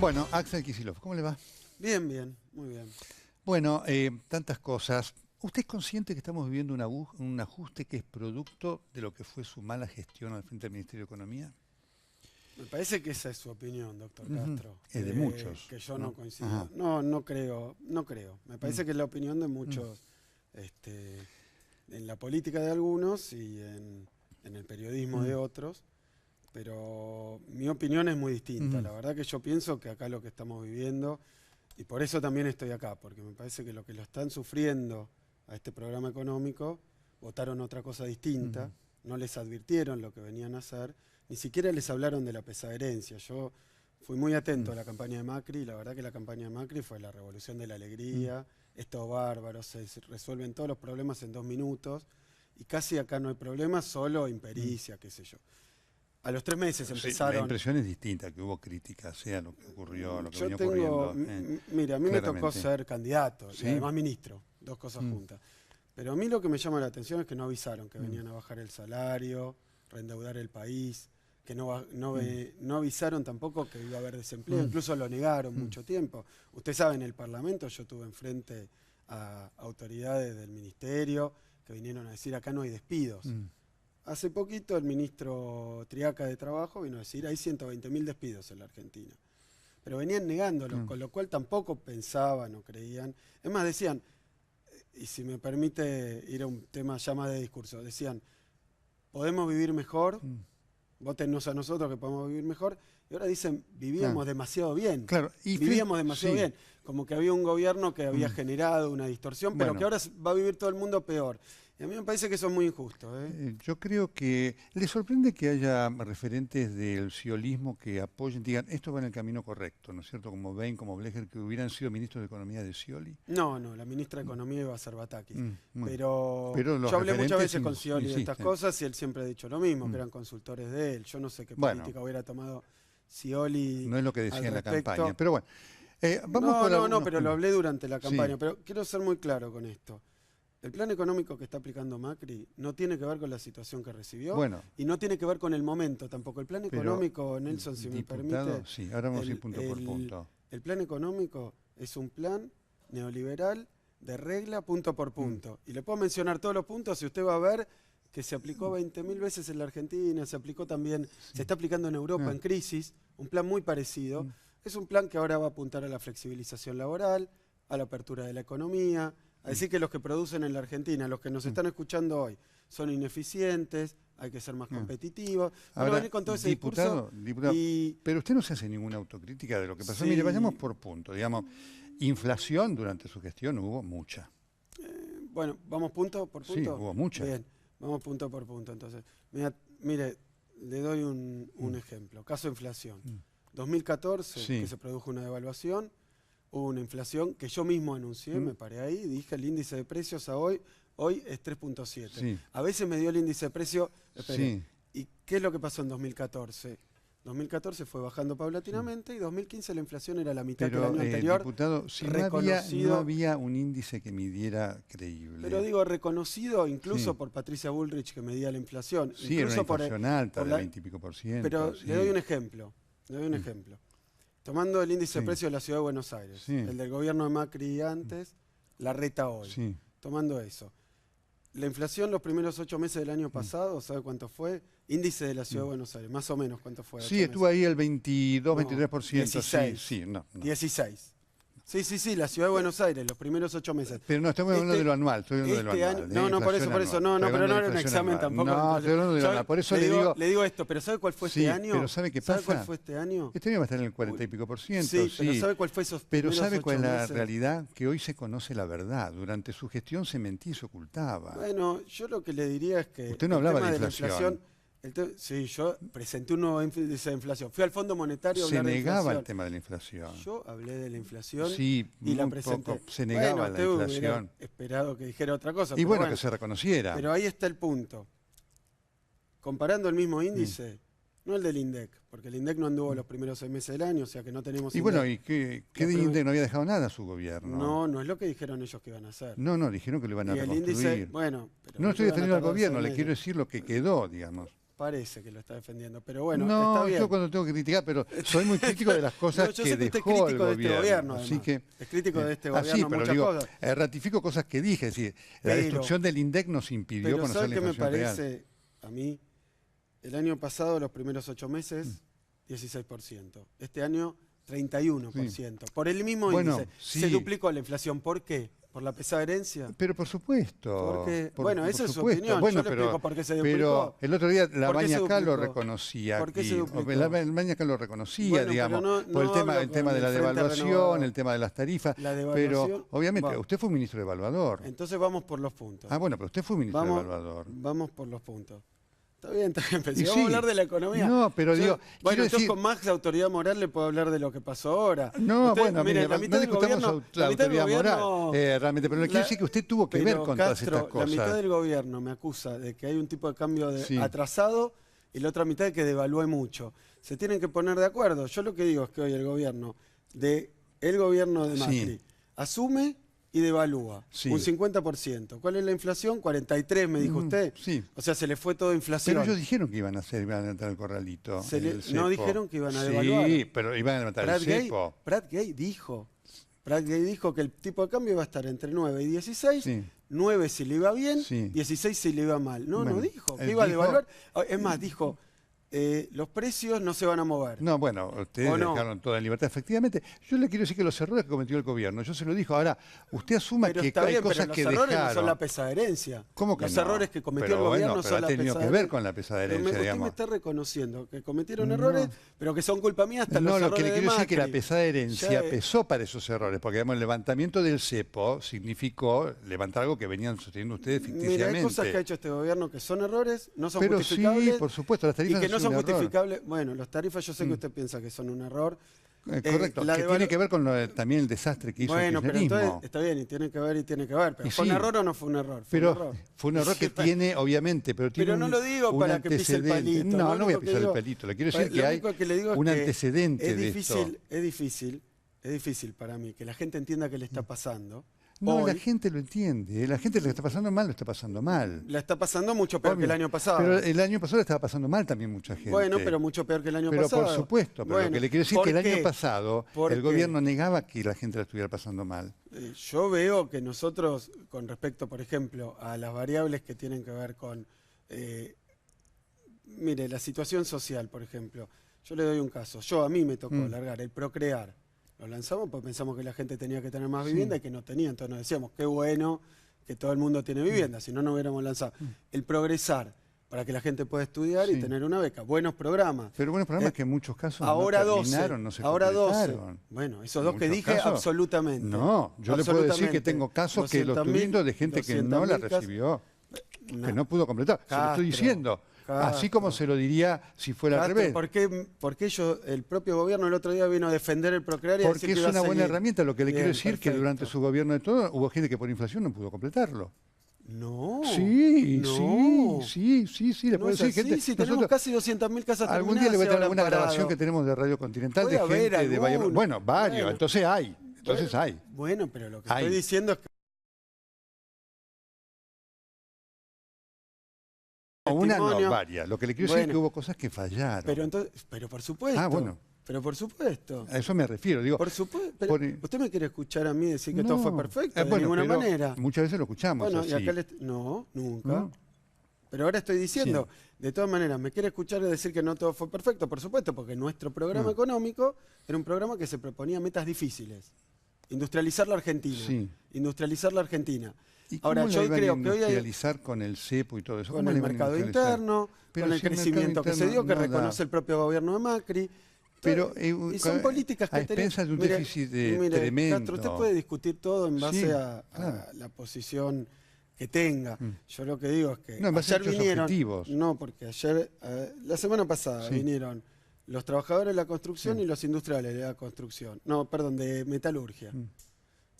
Bueno, Axel Kicillof, ¿cómo le va? Bien, bien, muy bien. Bueno, tantas cosas. ¿Usted es consciente que estamos viviendo un ajuste que es producto de lo que fue su mala gestión al frente del Ministerio de Economía? Me parece que esa es su opinión, doctor Ujú. Castro. Es de muchos, Que yo no ¿no? coincido. Ajá. No, no creo, no creo. Me Mm, parece que es la opinión de mm, muchos, en la política de algunos y en el periodismo de mm, otros. Pero mi opinión es muy distinta. mm, La verdad que yo pienso que acá lo que estamos viviendo, y por eso también estoy acá, porque me parece que lo que lo están sufriendo a este programa económico, votaron otra cosa distinta, mm, no les advirtieron lo que venían a hacer, ni siquiera les hablaron de la pesada herencia. Yo fui muy atento mm, a la campaña de Macri, y la verdad que la campaña de Macri fue la revolución de la mm, alegría, esto bárbaro, se resuelven todos los problemas en 2 minutos, y casi acá no hay problemas, solo mm. impericia, qué sé yo. A los 3 meses Sí, la empezaron. impresión es distinta, que hubo críticas, sea lo que ocurrió, lo que Yo venía tengo, ocurriendo, mire, a mí me tocó claramente. ser candidato y ¿Sí? además ministro, dos cosas Mm, juntas. Pero a mí lo que me llama la atención es que no avisaron que mm, venían a bajar el salario, reendeudar el país, que mm, no avisaron tampoco que iba a haber desempleo, mm, incluso lo negaron mm, mucho tiempo. Usted sabe, en el Parlamento yo tuve enfrente a autoridades del ministerio que vinieron a decir acá no hay despidos. mm, Hace poquito el ministro Triaca de Trabajo vino a decir hay 120.000 despidos en la Argentina. Pero venían negándolo, mm. con lo cual tampoco pensaban o creían. Es más, decían, y si me permite ir a un tema ya más de discurso, decían, podemos vivir mejor, Mm. vótennos a nosotros que podemos vivir mejor, y ahora dicen, Ah, vivíamos demasiado bien. claro, Vivíamos demasiado sí. bien, como que había un gobierno que había Mm. generado una distorsión, pero que Bueno. ahora va a vivir todo el mundo peor. Y a mí me parece que eso es muy injusto. Yo creo que le sorprende que haya referentes del sciolismo que apoyen, digan, esto va en el camino correcto, ¿no es cierto? Como Bain, como Blecher, que hubieran sido ministros de Economía de Scioli. No, no, la ministra de Economía iba a ser Batakis. Bueno. Pero Pero los yo hablé muchas referentes veces con Scioli de estas insisten. cosas y él siempre ha dicho lo mismo, que Mm. eran consultores de él. Yo no sé qué Bueno, política hubiera tomado Scioli no es lo que al decía en la respecto. campaña. Pero bueno, vamos No, con no, no, algunos pero lo puntos. hablé durante la Sí, campaña. Pero quiero ser muy claro con esto. El plan económico que está aplicando Macri no tiene que ver con la situación que recibió bueno, y no tiene que ver con el momento tampoco. El plan pero, económico, Nelson, si me diputado, permite, sí, ahora vamos a ir el, punto por el- punto. el plan económico es un plan neoliberal de regla punto por Mm, punto. Y le puedo mencionar todos los puntos y usted va a ver que se aplicó 20.000 veces en la Argentina, se aplicó también, se sí. está aplicando en Europa Ah, en crisis, un plan muy parecido. mm, Es un plan que ahora va a apuntar a la flexibilización laboral, a la apertura de la economía, a mm, decir que los que producen en la Argentina, los que nos mm, están escuchando hoy, son ineficientes, hay que ser más ah. competitivos. Van a Ahora, venir con todo ese discurso diputado, y pero usted no se hace ninguna autocrítica de lo que pasó. Mire, vayamos sí, por punto. Digamos, inflación durante su gestión hubo mucha. bueno, vamos punto por Sí, punto. hubo mucha. Bien, vamos punto por punto. Entonces, mire, le doy un Mm, ejemplo. Caso inflación. mm. 2014, Sí, que se produjo una devaluación, hubo una inflación que yo mismo anuncié, mm, me paré ahí, dije el índice de precios hoy es 3.7. sí, A veces me dio el índice de precio, espere, sí, ¿y qué es lo que pasó en 2014? 2014 fue bajando sí. paulatinamente y 2015 la inflación era la mitad que el Pero, año anterior, diputado, si no reconocido, había un índice que midiera creíble. pero digo reconocido incluso Sí, por Patricia Bullrich que medía la inflación, sí, era una incluso inflación alta, por de la, 20 y pico por ciento. pero Sí, le doy un ejemplo, mm, Tomando el índice de sí, precios de la Ciudad de Buenos Aires, sí, el del gobierno de Macri antes, la reta hoy, sí. tomando eso. La inflación los primeros 8 meses del año Mm, pasado, ¿sabe cuánto fue? Índice de la Ciudad de mm. Buenos Aires, más o menos cuánto fue, Sí, 8 estuvo meses. ahí el 22, No, 23%. Sí, 16. sí, no, no. 16. Sí, la Ciudad de Buenos Aires, los primeros 8 meses. Pero no, estamos hablando de lo anual, estoy hablando de lo Este anual. año, de no, por inflación eso, anual. no, Estoy pero no hablando de era un inflación examen anual. tampoco. No, estoy hablando de lo anual. Por eso le digo esto, pero ¿sabe cuál fue sí, este año? pero ¿sabe qué ¿Sabe cuál pasa? fue este año? Este año va a estar en el 40 y pico por ciento, Sí, sí. pero ¿sabe cuál fue esos Pero primeros ¿sabe cuál 8 es la meses? realidad? Que hoy se conoce la verdad. Durante su gestión se mentía y se ocultaba. Bueno, yo lo que le diría es que Usted no el hablaba tema de de la inflación. sí, yo presenté un nuevo índice de inflación. Fui al Fondo Monetario a Se hablar de negaba el inflación. tema de la inflación. Yo hablé de la inflación Sí, y la muy presenté. poco se negaba la Usted hubiera inflación. esperado que dijera otra cosa. Y Pero bueno, que se reconociera. pero ahí está el punto. Comparando el mismo Mm. índice, no el del INDEC, porque el INDEC no anduvo los primeros 6 meses del año, o sea que no tenemos Y bueno, INDEC. ¿y qué Los de primeros- no había dejado nada a su gobierno? No, no es lo que dijeron ellos que iban a hacer. No, dijeron que lo iban a Y el reconstruir. índice, bueno, pero No estoy ellos van a defendiendo al tardar gobierno, 6 le meses. quiero decir lo que quedó, digamos. Parece que lo está defendiendo, pero bueno, no, está bien. yo cuando tengo que criticar, pero soy muy crítico de las cosas No, yo que sé que usted es dejó el crítico de este gobierno, Así además. que, Es crítico de este gobierno sí, en pero muchas digo, cosas. ratifico cosas que dije, es decir, la Pero- destrucción del INDEC nos impidió Pero conocer ¿sabe la qué me inflación real. parece a mí? El año pasado, los primeros 8 meses, 16%. Este año, 31%. Por el mismo Bueno, índice. sí. Se duplicó la inflación. ¿Por qué? ¿Por la pesada herencia? Pero por supuesto. Porque, por bueno, esa es su supuesto. opinión. Bueno, Yo le explico por qué se duplicó. pero el otro día la ¿Por qué se Baña acá lo duplicó? reconocía. ¿Por qué aquí. se duplicó? La Baña acá lo reconocía, Bueno, pero digamos, no por el tema, hablo con de la el Frente devaluación, Renovador. el tema de las tarifas. La devaluación, Pero, obviamente, va. usted fue ministro devaluador. Entonces vamos por los puntos. Ah, bueno, pero usted fue ministro devaluador. Vamos por los puntos. Está bien, pero Y si vamos sí. a hablar de la economía. No, pero digo, Bueno, quiero entonces decir- con más autoridad moral le puedo hablar de lo que pasó ahora. No, Usted, bueno, mire, mire, la mitad no del discutamos gobierno, la mitad del autoridad gobierno- moral, realmente, pero le quiero decir que usted tuvo que ver pero, con todas Castro, estas cosas. La mitad del gobierno me acusa de que hay un tipo de cambio Sí. atrasado y la otra mitad de que devalúe mucho. Se tienen que poner de acuerdo. Yo lo que digo es que hoy el gobierno de Macri asume y devalúa Sí. un 50%. ¿Cuál es la inflación? 43, me dijo usted. Sí. O sea, se le fue toda inflación. Pero ellos dijeron que iban a entrar al corralito. No cepo. dijeron que iban a devaluar. Sí, pero iban a levantar el cepo. Pratt Gay dijo que el tipo de cambio iba a estar entre 9 y 16, Sí. 9 si le iba bien, Sí. 16 si le iba mal. No, Bueno, no dijo, que él iba a dijo- devaluar. Es más, dijo, los precios no se van a mover. No, bueno, ustedes ¿O no? dejaron toda en libertad. Efectivamente, yo le quiero decir que los errores que cometió el gobierno, yo se lo dijo. Ahora, usted asuma Pero que está hay bien, cosas pero que los errores dejaron. no son la pesada herencia. ¿Cómo que los no? errores que cometió Pero el gobierno bueno, pero son ha la tenido pesada que ver herencia. con la pesada Pero herencia, usted me digamos. está reconociendo que cometieron No. errores, pero que son culpa mía hasta No, los lo errores que le quiero de decir es que la Macri. pesada herencia Ya, pesó para esos errores, porque digamos, el levantamiento del cepo significó levantar algo que venían sosteniendo ustedes Mira, ficticiamente. hay cosas que ha hecho este gobierno que son errores, no son Pero justificables. sí, por supuesto, las Y tarifas que no son un error. justificables. Bueno, las tarifas yo sé que usted piensa que son un error. Correcto, la que devalu- tiene que ver con también el desastre que hizo Bueno, el pero kirchnerismo. entonces está bien, y tiene que ver, Pero Y ¿fue un sí. error o no fue un error? Fue Pero un error. fue un error que tiene, obviamente, pero tiene Pero no lo digo un para que pise el antecedente. palito. No, lo no voy a único que pisar el digo- palito. Le quiero decir lo que hay único que le digo es un que antecedente es de difícil, esto. Es difícil para mí que la gente entienda qué le está pasando. No, Hoy la gente lo entiende. La gente le está pasando mal, lo está pasando mal. la está pasando mucho peor que el Obvio. año pasado. Pero el año pasado le estaba pasando mal también mucha gente. Bueno, pero mucho peor que el año Pero pasado. por supuesto, pero Bueno, lo que le quiero decir es que el ¿por qué? año pasado ¿Por el qué? gobierno negaba que la gente la estuviera pasando mal. Yo veo que nosotros, con respecto, por ejemplo, a las variables que tienen que ver con, mire, la situación social, por ejemplo, yo le doy un caso. A mí me tocó largar el Procrear. Lo lanzamos porque pensamos que la gente tenía que tener más vivienda y que no tenía. Entonces nos decíamos, qué bueno que todo el mundo tiene vivienda, si no, no hubiéramos lanzado. El Progresar, para que la gente pueda estudiar y Sí. tener una beca. Buenos programas. Pero bueno, el problema es que en muchos casos Ahora no 12, terminaron, no se ahora 12. completaron. Bueno, esos En dos que muchos dije, casos, absolutamente. No, yo le puedo decir que Absolutamente. tengo casos que los 200.000, estoy viendo de gente que no la 200.000 recibió, No. que no pudo completar. Se lo Castro, estoy diciendo. Así como se lo diría si fuera al Castro, revés. ¿por qué el propio gobierno el otro día vino a defender el Procrear y a Porque decir que es iba a una buena seguir? herramienta. Lo que le quiero Bien, decir es que perfecto. durante su gobierno de todo hubo gente que por inflación no pudo completarlo. No. Sí, no. sí, le No puedo es decir. así, gente, si tenemos casi 200.000 casas algún día terminadas le voy a y traer ahora alguna han grabación parado. que tenemos de Radio Continental de Puede haber gente de Bahía. alguno. Bueno, varios. Bueno. Entonces hay. Bueno, pero lo que Hay. estoy diciendo es que Una no, testimonio. varias. Lo que le quiero decir es que Bueno. hubo cosas que fallaron. pero por supuesto. Ah, bueno. Pero por supuesto. A eso me refiero. Digo, Por supuesto. por- ¿Usted me quiere escuchar a mí decir que todo no. fue perfecto? De Bueno, ninguna pero manera. Muchas veces lo escuchamos Bueno, así. y acá no, nunca. ¿No? Pero ahora estoy diciendo, de todas maneras, ¿me quiere escuchar decir que no todo fue perfecto? Por supuesto, porque nuestro programa económico era un programa que se proponía metas difíciles. Industrializar la Argentina. Sí. Industrializar la Argentina. ¿Y Ahora, cómo yo la iban creo a que hoy hay, industrializar con el cepo y todo eso? con ¿Cómo el la iban a mercado industrializar? interno, Pero con el si el mercado crecimiento que se interno dio, que no da. reconoce el propio gobierno de Macri. Pero, y son políticas que a expensas de un déficit mire, tremendo. Castro, usted puede discutir todo en base Sí, a claro. la posición que tenga. Yo lo que digo es que No, en base a ayer hechos vinieron, objetivos. no, porque ayer, la semana pasada Sí. vinieron los trabajadores de la construcción y los industriales de la construcción. No, perdón, de metalurgia.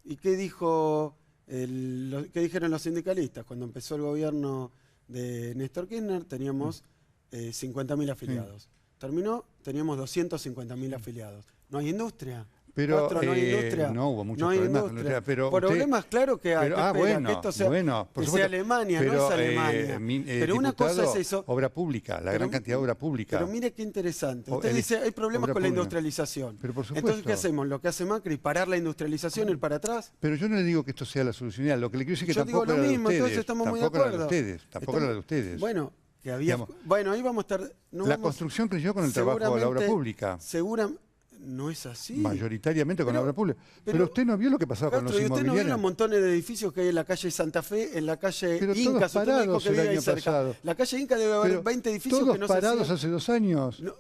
¿Y qué dijo qué dijeron los sindicalistas? Cuando empezó el gobierno de Néstor Kirchner teníamos 50.000 afiliados. Terminó, teníamos 250.000 afiliados. No hay industria. Pero Castro, no hay industria. no hubo muchos No hay problemas con la industria. industria, pero Problemas, claro que hay. pero, ¿Qué espera? bueno, Que esto sea, bueno, por que supuesto. sea Alemania, no es Alemania. Pero una cosa es eso. Obra pública, la gran cantidad de obra pública. Pero mire qué interesante. Usted El- dice, hay problemas obra con la pública. industrialización. Pero por supuesto. Entonces, ¿qué hacemos? Lo que hace Macri, parar la industrialización, ir para atrás. Pero yo no le digo que esto sea la solución. Lo que le quiero decir es que Yo digo tampoco lo era mismo, de entonces ustedes. estamos muy de Tampoco era de acuerdo. ustedes. Tampoco era de ustedes. Bueno, que había. Digamos, Bueno, ahí vamos a estar. la construcción creció con el trabajo de la obra pública. No es así. Mayoritariamente con la obra pública. Pero pero- usted no vio lo que pasaba con Castro, los ¿y usted no vio los inmobiliarios. montones de edificios que hay en la calle Santa Fe, en la calle Pero Inca? todos Usted me dijo parados que el vive ahí año cerca. pasado. La calle Inca debe haber Pero 20 edificios todos que no se parados hacían. hace 2 años. No,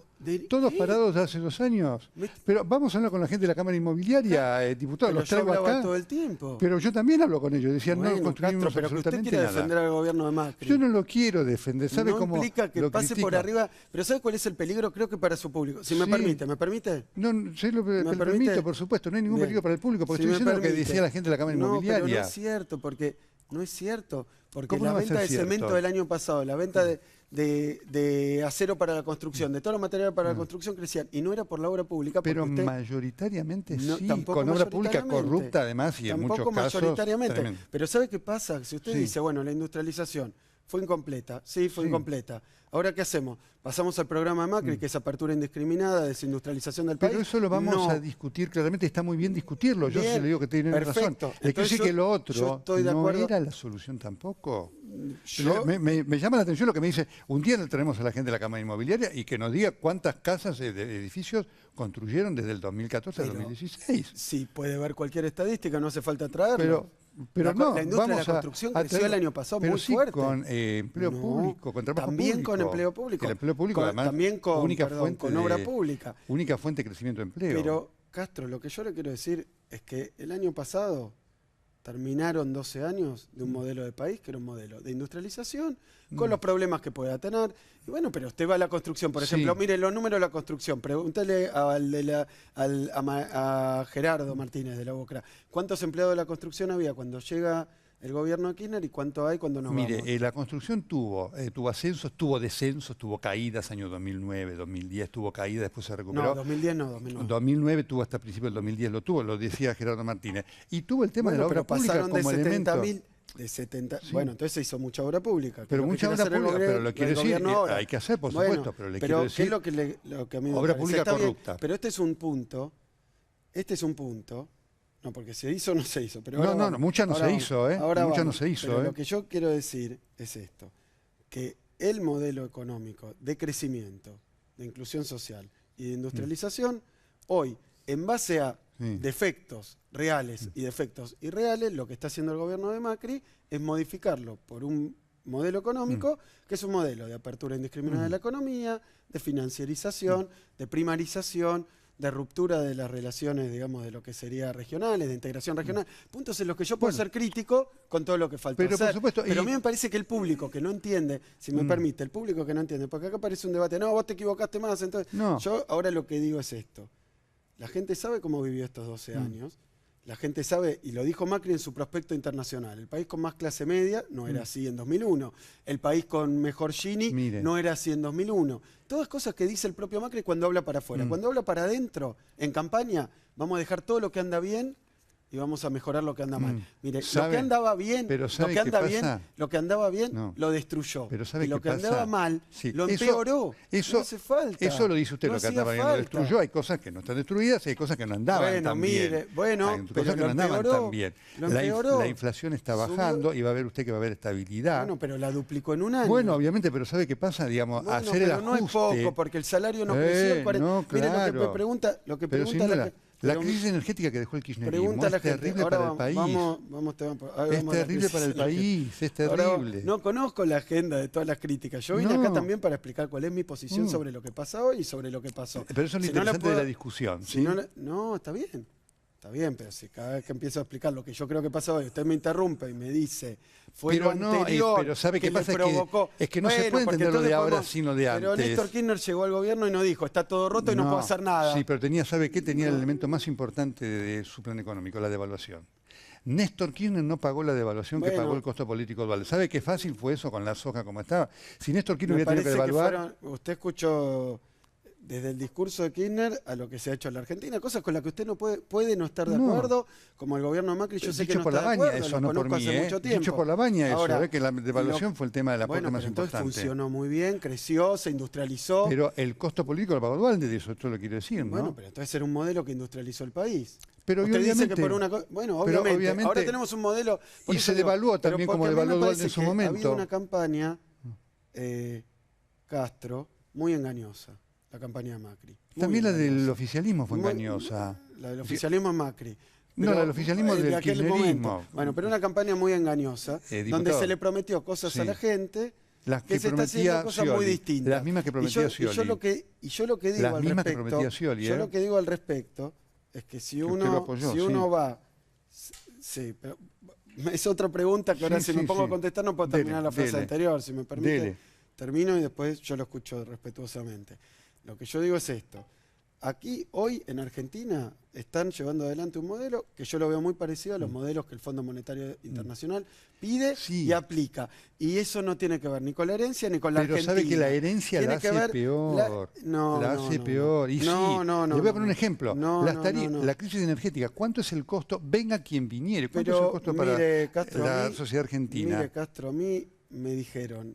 Todos ¿qué? parados hace 2 años. Me- Pero vamos a hablar con la gente de la Cámara Inmobiliaria, diputado, Pero los yo traigo hablaba acá. todo el tiempo. pero yo también hablo con ellos. Decían, no Bueno, construimos Castro, pero que usted absolutamente quiere nada. defender al gobierno de Macri. Yo no lo quiero defender. ¿Sabe no cómo implica que lo pase por critico? arriba. Pero ¿sabe cuál es el peligro? Creo que para su público. Si me Sí. permite, ¿me permite? No, sí lo permite? permito, por supuesto. No hay ningún Bien. peligro para el público, porque Si estoy me diciendo lo que permite. decía la gente de la Cámara No, pero Inmobiliaria. no es cierto, porque no es cierto. Porque ¿Cómo la no va a venta ser de cemento cierto? del año pasado, la venta de acero para la construcción, de todos los materiales para la construcción crecían. Y no era por la obra pública. Porque Pero usted, mayoritariamente no, sí, tampoco con obra pública mayoritariamente. corrupta además y en muchos Tampoco casos. mayoritariamente. Tremendo. Pero ¿sabe qué pasa? Si usted Sí. dice, bueno, la industrialización fue incompleta, sí, fue Sí. incompleta. Ahora, ¿qué hacemos? Pasamos al programa de Macri, que es apertura indiscriminada, desindustrialización del país. Pero eso lo vamos No. a discutir claramente, está muy bien discutirlo. Yo Bien, se le digo que tiene perfecto. razón. Le quiero Entonces decir que lo yo otro estoy de no acuerdo. era la solución tampoco. Yo- Me llama la atención lo que me dice, un día le traemos a la gente de la Cámara Inmobiliaria y que nos diga cuántas casas de edificios construyeron desde el 2014 al Pero- 2016. Sí, puede ver cualquier estadística, no hace falta traerlo. Pero no, la industria de vamos la construcción a creció traer- el año pasado pero muy sí fuerte. con empleo No, público, con trabajo también público. con empleo público. El empleo público, además, también con, única perdón, fuente con obra de- pública. Única fuente de crecimiento de empleo. Pero, Castro, lo que yo le quiero decir es que el año pasado terminaron 12 años de un modelo de país que era un modelo de industrialización, con los problemas que pueda tener. Y bueno, pero usted va a la construcción, por Sí. ejemplo, mire los números de la construcción, pregúntale a Gerardo Martínez de la UOCRA, ¿cuántos empleados de la construcción había cuando llega el gobierno de Kirchner y cuánto hay cuando nos Mire, vamos? la construcción tuvo ascensos, tuvo descensos, tuvo caídas, año 2009, 2010 tuvo caídas, después se recuperó. No, 2010 no, 2009. 2009 tuvo hasta principios del 2010, lo tuvo, lo decía Gerardo Martínez. Y tuvo el tema de Bueno, la obra pero pública pasaron de como elemento. 70.000, de 70, Sí. bueno, entonces se hizo mucha obra pública. que Pero es lo que mucha quiere obra hacer el pública, gobierno- pero lo quiero el decir, gobierno ahora. hay que hacer, por Bueno, supuesto, pero le pero quiero ¿qué es decir, lo que, lo que a mí me obra parece? pública Está bien, corrupta. pero este es un punto, no, porque se hizo o no se hizo, pero No, ahora no, vamos, no, mucha no ahora se vamos, hizo, ¿eh? ahora Mucha no vamos. se hizo, Pero ¿eh? lo que yo quiero decir es esto, que el modelo económico de crecimiento, de inclusión social y de industrialización, hoy, en base a Sí. defectos reales y defectos irreales, lo que está haciendo el gobierno de Macri es modificarlo por un modelo económico que es un modelo de apertura indiscriminada de la economía, de financiarización, de primarización, de ruptura de las relaciones, digamos, de lo que sería regionales, de integración regional, puntos en los que yo puedo Bueno. ser crítico con todo lo que falta Pero, por hacer. supuesto, Pero y- a mí me parece que el público que no entiende, si me permite, el público que no entiende, porque acá aparece un debate, no, vos te equivocaste más, entonces No. yo ahora lo que digo es esto. La gente sabe cómo vivió estos 12 años. La gente sabe, y lo dijo Macri en su prospecto internacional, el país con más clase media no era así en 2001. El país con mejor Gini Mire. no era así en 2001. Todas cosas que dice el propio Macri cuando habla para afuera. Cuando habla para adentro, en campaña, vamos a dejar todo lo que anda bien y vamos a mejorar lo que anda mal. Mire, lo ¿Sabe? que andaba bien, Pero lo ¿sabe que qué anda bien, pasa? lo que andaba bien, No. lo destruyó. Pero ¿sabe y lo qué que pasa? andaba mal, Sí, lo eso- empeoró. Eso, no hace falta. Eso lo dice usted, No lo que hacía andaba bien lo falta. destruyó. Hay cosas que no están destruidas y hay cosas que no andaban Bueno, tan bien. mire, bueno, Hay pero cosas que lo no andaban empeoró, tan bien. lo La empeoró. la inflación está Subió. bajando y va a ver usted que va a haber estabilidad. Bueno, pero la duplicó en un año. Bueno, obviamente, pero ¿sabe qué pasa? Digamos, Bueno, hacer el pero no es ajuste. poco, porque el salario no creció el 40. No, Mire, claro. lo que pregunta Pero la, señora, la pero crisis energética que dejó el kirchnerismo pregunta a la es gente. terrible Ahora para el país. vamos tema por- ahora Es vamos a la terrible crisis para el energética. país, es Ahora, terrible. no conozco la agenda de todas las críticas. Yo vine No. acá también para explicar cuál es mi posición Mm. sobre lo que pasa hoy y sobre lo que pasó. Pero eso es lo Si no la interesante puedo- de la discusión. si ¿sí? no, no, está bien. Está bien, pero si cada vez que empiezo a explicar lo que yo creo que pasa hoy, usted me interrumpe y me dice, fue Pero lo no, anterior pero ¿sabe qué que le pasa? provocó. Es que no se Bueno, puede porque entender lo de entonces ahora podemos- sin lo de Pero antes. Néstor Kirchner llegó al gobierno y nos dijo, está todo roto y no puedo hacer nada. Sí, pero tenía, ¿sabe qué? Tenía el elemento más importante de su plan económico, la devaluación. Néstor Kirchner no pagó la devaluación que Bueno. pagó el costo político dual. ¿Sabe qué fácil fue eso con la soja como estaba? Si Néstor Kirchner Me hubiera tenido que parece que devaluar... fueron, usted escuchó, desde el discurso de Kirchner a lo que se ha hecho en la Argentina, cosas con las que usted no puede no estar de acuerdo, como el gobierno de Macri, yo sé que no por está la de baña, acuerdo, eso lo no por conozco mí, hace mucho tiempo. dicho por la baña Ahora, eso, que la devaluación fue el tema del aporte más entonces importante. funcionó muy bien, creció, se industrializó. Pero el costo político lo pagó Dualde, de eso esto lo quiero decir, ¿no? Bueno, pero entonces era un modelo que industrializó el país. Pero usted dice obviamente, que por una cosa... Bueno, pero obviamente, ahora tenemos un modelo... Y se devaluó también como devaluó Dualde en su momento. Ha habido una campaña, Castro, muy engañosa, la campaña de Macri. También la del oficialismo fue engañosa. La del oficialismo es Macri. No, la del oficialismo es del kirchnerismo. Bueno, pero una campaña muy engañosa, donde se le prometió cosas a la gente las que se está haciendo cosas muy distintas. Las mismas que prometía Scioli. Y yo lo que digo al respecto, yo lo que digo al respecto es que si uno va... Sí, pero es otra pregunta que ahora si me pongo a contestar no puedo terminar la frase anterior, si me permite. Termino y después yo lo escucho respetuosamente. Lo que yo digo es esto. Aquí, hoy, en Argentina, están llevando adelante un modelo que yo lo veo muy parecido a los modelos que el Fondo Monetario Internacional pide y aplica. Y eso no tiene que ver ni con la herencia ni con la Argentina. Pero sabe que la herencia la hace peor. La hace peor. Y le voy a poner un ejemplo. La crisis energética, ¿cuánto es el costo? Venga quien viniere. ¿Cuánto es el costo para la sociedad argentina? Mire, Castro, a mí me dijeron,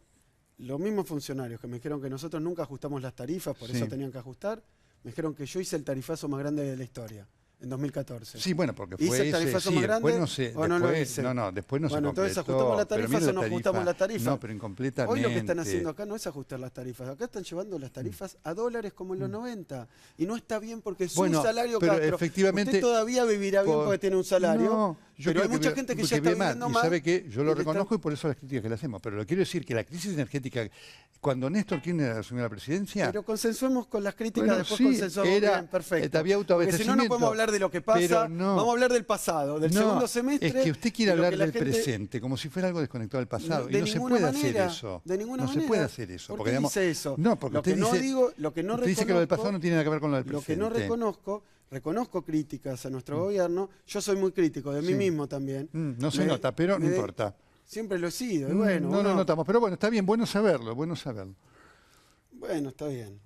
los mismos funcionarios que me dijeron que nosotros nunca ajustamos las tarifas, por eso tenían que ajustar, me dijeron que yo hice el tarifazo más grande de la historia, en 2014. Sí, bueno, porque fue ¿Hice el tarifazo más grande o no lo hice? No, después no se completó. Bueno, entonces ajustamos las tarifas o no ajustamos las tarifas. No, pero incompletamente. Hoy lo que están haciendo acá no es ajustar las tarifas. Acá están llevando las tarifas a dólares como en los 90. Y no está bien porque su salario, pero Castro, efectivamente, usted todavía vivirá bien porque tiene un salario. Pero hay mucha gente que ya está viviendo mal. Y sabe que yo lo reconozco y por eso las críticas que le hacemos. Pero lo quiero decir que la crisis energética, cuando Néstor Kirchner asumió la presidencia... Pero consensuemos con las críticas, después consensuamos bien, perfecto. Había porque si no podemos hablar de lo que pasa, vamos a hablar del pasado, del segundo semestre. Es que usted quiere hablar del presente, como si fuera algo desconectado del pasado. Y no se puede hacer eso. De ninguna manera. No se puede hacer eso. ¿Por qué dice eso? No, porque usted dice que lo del pasado no tiene nada que ver con lo del presente. Lo que no reconozco críticas a nuestro gobierno, yo soy muy crítico de mí mismo también. No se nota, pero no importa. Siempre lo he sido. Y bueno, no lo notamos, pero bueno, está bien, bueno saberlo, bueno saberlo. Bueno, está bien.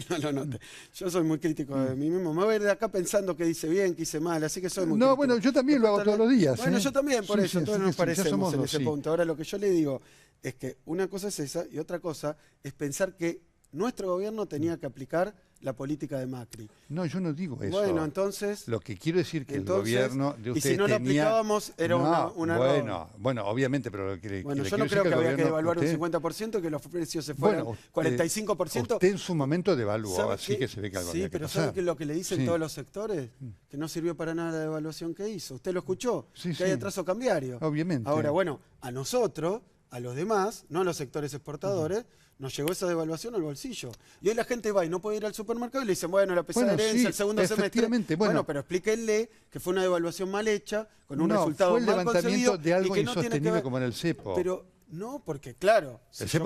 No lo note. Yo soy muy crítico de mí mismo. Me voy a ir de acá pensando que hice bien, que hice mal, así que soy muy crítico. No, bueno, yo también lo hago todos los días. Bueno, yo también, por eso, entonces nos parecemos en ese dos, punto. Ahora, lo que yo le digo es que una cosa es esa y otra cosa es pensar que nuestro gobierno tenía que aplicar la política de Macri. No, yo no digo eso. Bueno, entonces... Lo que quiero decir que el gobierno de ustedes y si no lo aplicábamos era una error. Bueno, obviamente, pero lo que yo no creo que había que devaluar un 50%, que los precios se fueran 45%. Usted en su momento devaluó, así que se ve que algo había que pero pasar. ¿sabe que lo que le dicen todos los sectores? Que no sirvió para nada la devaluación que hizo. ¿Usted lo escuchó? Que hay atraso cambiario. Obviamente. Ahora, bueno, a nosotros, a los demás, no a los sectores exportadores, nos llegó esa devaluación al bolsillo. Y hoy la gente va y no puede ir al supermercado y le dicen, bueno, la pesada herencia, el segundo semestre. Bueno, pero explíquenle que fue una devaluación mal hecha, con un resultado mal conseguido. Fue el levantamiento de algo y que insostenible como en el cepo. Pero no, porque claro, si yo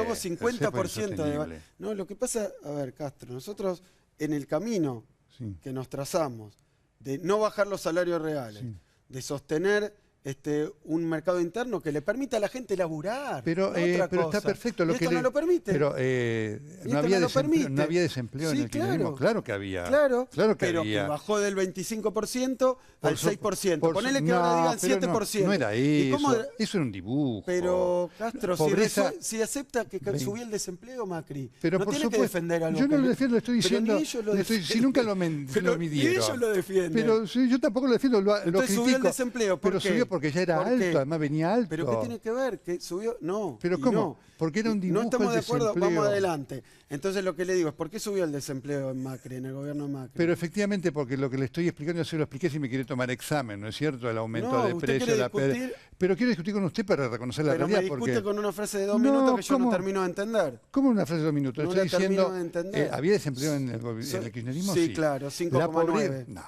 hago 50% de... No, lo que pasa, a ver, Castro, nosotros en el camino que nos trazamos de no bajar los salarios reales, de sostener un mercado interno que le permita a la gente laburar. Pero está perfecto. Lo que no lo permite. Pero no había desempleo en el kirchnerismo. Claro que había. Claro que pero había. Que bajó del 25% al 6%. Ponele que ahora digan 7%. No era eso. Eso era un dibujo. Pero, Castro, si acepta que subió el desempleo, Macri, pero no tiene que defender algo. Yo no lo defiendo, lo estoy diciendo. Si nunca lo midieron. Ellos lo defienden. Pero yo tampoco lo defiendo, lo critico. Subió el desempleo. Pero subió porque ya era alto, además venía alto. ¿Pero qué tiene que ver? ¿Que subió? No. ¿Pero cómo? No. Porque era un dibujo. No estamos de acuerdo, desempleo. vamos adelante. Entonces lo que le digo es, ¿por qué subió el desempleo en Macri, en el gobierno de Macri? Pero efectivamente, porque lo que le estoy explicando, yo se lo expliqué si me quiere tomar examen, ¿no es cierto? El aumento de precios. Pero quiero discutir con usted para reconocer la realidad. Pero me discute con una frase de 2 minutos que yo no termino de entender. ¿Cómo una frase de 2 minutos? No estoy diciendo, de entender. ¿había desempleo en el kirchnerismo? Sí, claro, 5,9. No.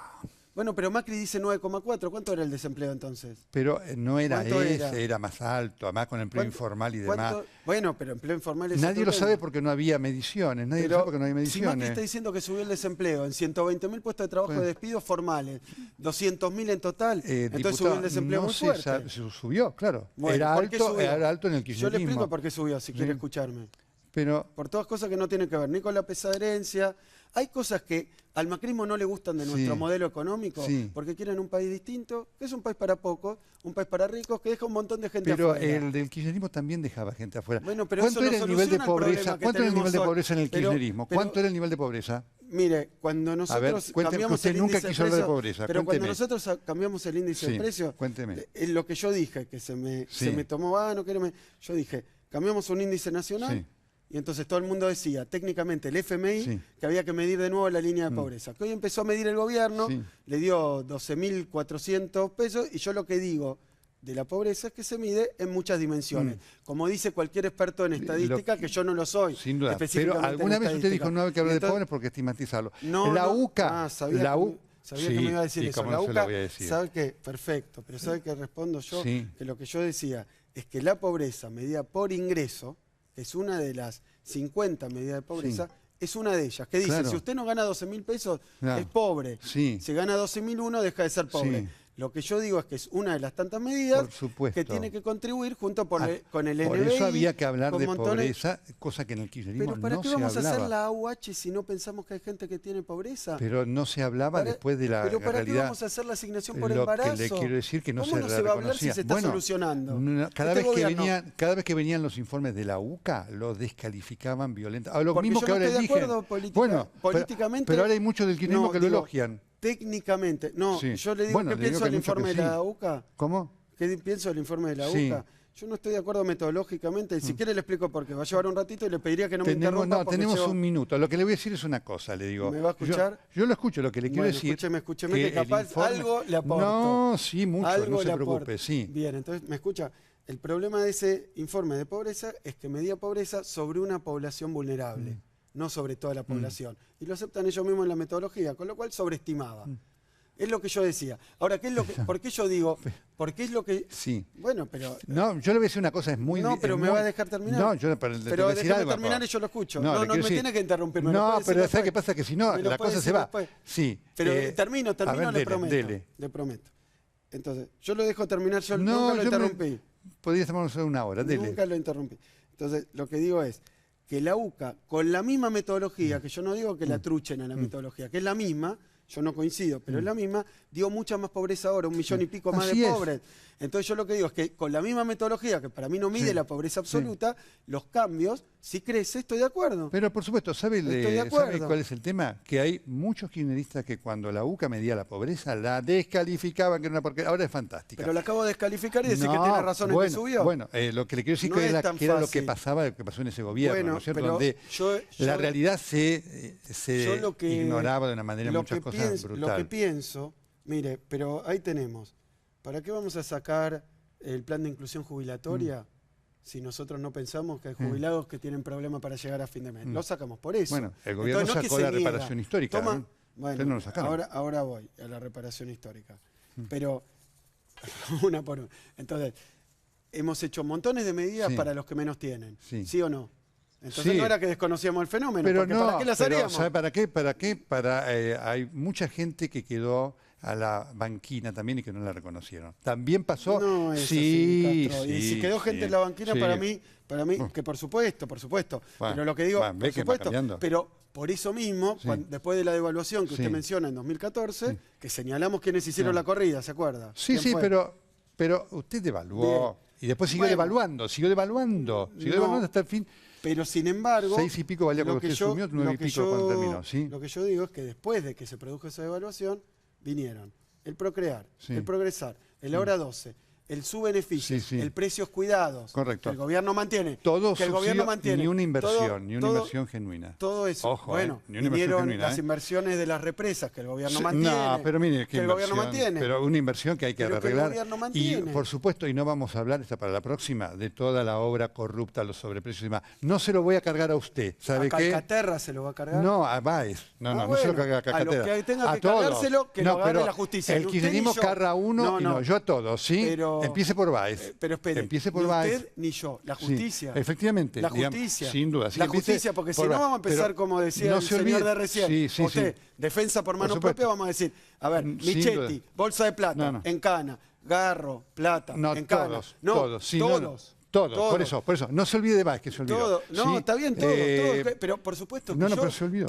Bueno, pero Macri dice 9,4. ¿Cuánto era el desempleo entonces? Pero no era ese, era más alto, además con empleo informal y demás. Bueno, pero empleo informal es nadie lo sabe porque no había mediciones. Nadie lo sabe porque no hay mediciones. Si Macri está diciendo que subió el desempleo en 150.000 puestos de trabajo de despidos formales, 200.000 en total, entonces subió el desempleo muy fuerte. Subió, claro. Bueno, era alto en el kirchnerismo. Yo le explico por qué subió, si quiere escucharme. por todas cosas que no tienen que ver ni con la pesada herencia. Hay cosas que al macrismo no le gustan de nuestro modelo económico porque quieren un país distinto, que es un país para pocos, un país para ricos, que deja un montón de gente afuera. Pero el del kirchnerismo también dejaba gente afuera. Bueno, pero ¿Cuánto era el nivel de pobreza? ¿Cuánto era el nivel de pobreza en el kirchnerismo? ¿Cuánto era el nivel de pobreza? Mire, cuando nosotros cambiamos el índice de precio, pobreza. Pero cuando nosotros cambiamos el índice de precio, es lo que yo dije, que se me tomó, yo dije, cambiamos un índice nacional. Y entonces todo el mundo decía, técnicamente el FMI, que había que medir de nuevo la línea de pobreza. Que hoy empezó a medir el gobierno, le dio 12.400 pesos, y yo lo que digo de la pobreza es que se mide en muchas dimensiones. Como dice cualquier experto en estadística, que yo no lo soy. Sin duda, pero alguna vez usted dijo no hay que hablar de pobres porque estigmatizarlo. La UCA, sabía que me iba a decir eso. La UCA, ¿sabe qué? Perfecto, pero ¿sabe qué respondo yo? Que lo que yo decía es que la pobreza medida por ingreso, es una de las 50 medidas de pobreza, es una de ellas, que dice, si usted no gana 12.000 pesos, es pobre. Si gana 12.001, deja de ser pobre. Lo que yo digo es que es una de las tantas medidas que tiene que contribuir junto con el NBI. Por eso había que hablar de pobreza, cosa que en el kirchnerismo no se hablaba. ¿Pero para qué vamos a hacer la AUH si no pensamos que hay gente que tiene pobreza? Pero no se hablaba después de la realidad. ¿Pero para qué vamos a hacer la asignación por embarazo? Lo que le quiero decir que no se reconocía. ¿Cómo no se va a hablar si se está solucionando? Cada vez que venían los informes de la UCA, lo descalificaban violentamente. Lo mismo que ahora dije. Políticamente. Pero ahora hay muchos del kirchnerismo que lo elogian. Técnicamente, yo le digo, ¿qué pienso del informe de la UCA? ¿Cómo? ¿Qué pienso del informe de la UCA? Yo no estoy de acuerdo metodológicamente, si quiere le explico por qué. Va a llevar un ratito y le pediría que no me interrumpa. No, tenemos un minuto. Lo que le voy a decir es una cosa, le digo. ¿Me va a escuchar? Yo lo escucho, lo que le quiero decir. Escúcheme, que capaz algo le aporto. No, sí, mucho, no se preocupe, Bien, entonces, ¿me escucha? El problema de ese informe de pobreza es que medía pobreza sobre una población vulnerable, no sobre toda la población. Y lo aceptan ellos mismos en la metodología, con lo cual sobreestimaba. Es lo que yo decía. Ahora, ¿por qué yo digo? Porque es lo que... Bueno, pero... No, yo le voy a decir una cosa, es muy... No, pero me va a dejar terminar. No, pero déjame terminar y yo lo escucho. No me tiene que interrumpir. No, pero ¿sabes qué pasa? Que si no, la cosa se va. Sí. Pero termino, le prometo. Le prometo. Entonces, yo lo dejo terminar, yo nunca lo interrumpí. Podría estar una hora, dele. Nunca lo interrumpí. Entonces, lo que digo es que la UCA, con la misma metodología, que yo no digo que la truchen a la metodología, que es la misma, yo no coincido, pero es la misma, dio mucha más pobreza ahora, 1 millón y pico más de pobres. Entonces yo lo que digo es que con la misma metodología, que para mí no mide la pobreza absoluta, los cambios, si crece, estoy de acuerdo. Pero por supuesto, ¿sabe cuál es el tema? Que hay muchos kirchneristas que cuando la UCA medía la pobreza, la descalificaban, que era una porquería. Ahora es fantástica. Pero la acabo de descalificar y decir que tiene razón en que subió. Bueno, lo que le quiero decir que era lo que pasaba, lo que pasó en ese gobierno, ¿no es cierto? Donde la realidad se ignoraba de una manera muchas cosas brutal. Lo que pienso, mire, pero ahí tenemos. ¿Para qué vamos a sacar el plan de inclusión jubilatoria si nosotros no pensamos que hay jubilados que tienen problemas para llegar a fin de mes? Lo sacamos por eso. Bueno, el gobierno sacó la reparación histórica. Bueno, no lo ahora voy a la reparación histórica. Pero, una por una. Entonces, hemos hecho montones de medidas para los que menos tienen. ¿Sí o no? Entonces no era que desconocíamos el fenómeno, pero porque ¿para qué las haríamos? ¿Sabe para qué? Hay mucha gente que quedó a la banquina también y que no la reconocieron. También pasó... No es así, Castro. Y si quedó gente en la banquina, para mí, que por supuesto. Bueno, pero lo que digo, por supuesto, pero por eso mismo, después de la devaluación que usted menciona en 2014, que señalamos quienes hicieron la corrida, ¿se acuerda? Sí, pero usted devaluó. Y después siguió devaluando hasta el fin. Pero sin embargo, 6 y pico valía cuando usted sumió, 9 y pico cuando terminó. Lo que yo digo es que después de que se produjo esa devaluación, vinieron el Procrear, el Progresar, el Ahora 12, el Subbeneficio, el Precios Cuidados, correcto, que el gobierno mantiene, ni una inversión, genuina. Todo eso. Ojo, vinieron las inversiones de las represas que el gobierno mantiene. No, pero mire, que el gobierno mantiene. Pero una inversión que hay que arreglar. Que el gobierno mantiene. Y por supuesto, y no vamos a hablar, está para la próxima, de toda la obra corrupta, los sobreprecios y demás. No se lo voy a cargar a usted. ¿Sabe qué? ¿A Calcaterra se lo va a cargar? No, a Baez. No se lo carga a Calcaterra. A los que tenga que cargárselo, que lo agarre la justicia. El kirchnerismo carga a uno y no, yo a todos, ¿sí? Empiece por Baez. Pero espere, empiece por ni Baez. usted ni yo, la justicia. Sí, efectivamente. La justicia. Sin duda. La justicia, porque si no vamos a empezar, como decía el señor de recién, defensa por mano propia, vamos a decir, a ver, Michetti, bolsa de plata, en cana, Garro, plata, en cana. Todos. Todo. Por eso. No se olvide de Vázquez, se olvidó. Todo. No, ¿sí? Está bien, todo. Pero por supuesto que pero se olvidó.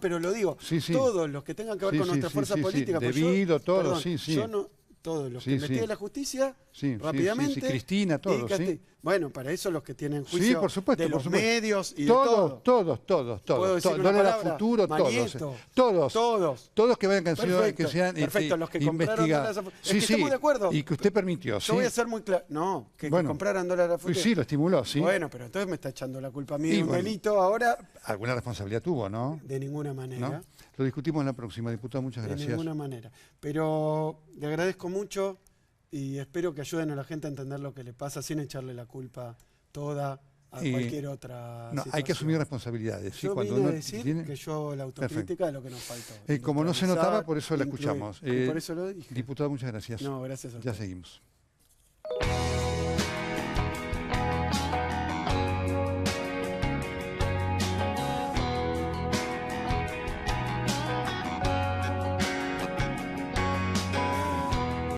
Pero lo digo. Todos los que tengan que ver con nuestra fuerza política. Debido, todo, yo no, todos los que investiguen la justicia, rápidamente. Cristina, todos. Bueno, para eso los que tienen juicio por supuesto, de los medios y de todos. Todos. Futuro, todos que vayan que sean perfecto, los que compraron dólares a futuro. Estamos de acuerdo. Y que usted permitió. Yo voy a ser muy claro. No, que compraran dólares a futuro. Sí, lo estimuló, sí. Bueno, pero entonces me está echando la culpa a mí de un delito ahora. Alguna responsabilidad tuvo, ¿no? De ninguna manera. ¿No? Lo discutimos en la próxima, diputado. Muchas gracias. De ninguna manera. Pero le agradezco mucho y espero que ayuden a la gente a entender lo que le pasa sin echarle la culpa toda a cualquier otra situación. Hay que asumir responsabilidades. Yo vine a decir que yo hago la autocrítica de lo que nos faltó. Como no se notaba, por eso la escuchamos. Por eso lo dije. Diputado, muchas gracias. No, gracias a usted. Ya seguimos.